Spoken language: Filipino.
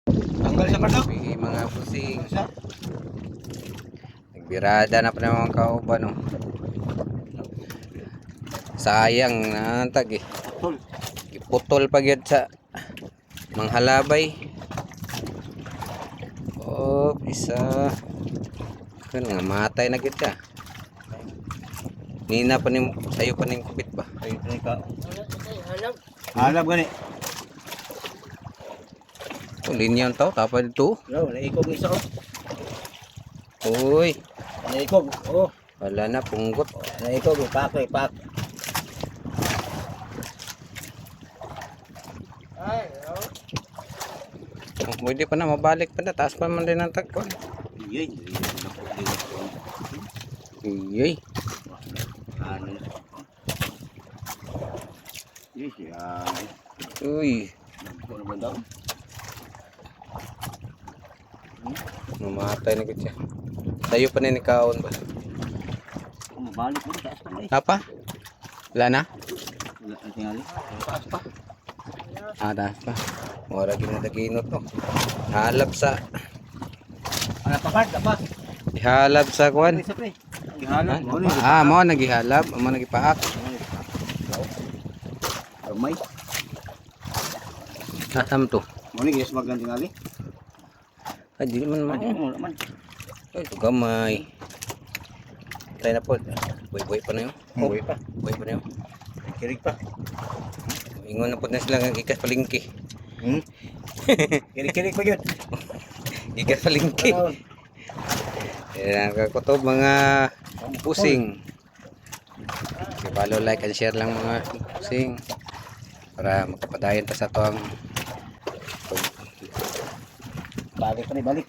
Tanggal sa pato. Mga pusing. Nagbirada na pa ng mga kauban, no. Sayang na tag eh. Tol. Iputol pa gyud sa manghalabay. Oh, isa. Kan nga matay na gyud ka. Nina pa ning sayo pa ning kupit ba? Ay, ka. Halab gani. Oh, linyaw tao tapad dito. Yo, naikog isa ko. Uy, Naikog. Oh, wala na punggot. naikog ipak. Oh, pwede pa na mabalik pa na taas pa man din ang tagkon. Iyay. Iyay. Ano? Yes, yan. Uy, Ano ba daw? mamatay na gyud siya. Sayo pa ni kaon ba? Mabalik mo taas pa may. Apa? Wala na? Wala ang tingali. Taas pa. Taas pa. Mura ginadaginot to. Halap sa Ano pa card pa? ihalab sa kuan. Isa pre. Gihalap mo ni. Mo nagihalab, mo nagipaak. Ramay. Nasam to. Mo ni gis magang tingali. Ay, di man man. Mo naman. Ay, ito gamay. Tayo na po. Boy pa na yun. Buhay pa. Boy pa na yun. Kirig pa. Ingon na po na sila ng ikas palingki. Kirig pa yun. Ikas palingki. Yan ang kakutob mga pusing. Follow, like, and share lang mga pusing. Para makapadayon ta sa tuwang Balik pa ni balik.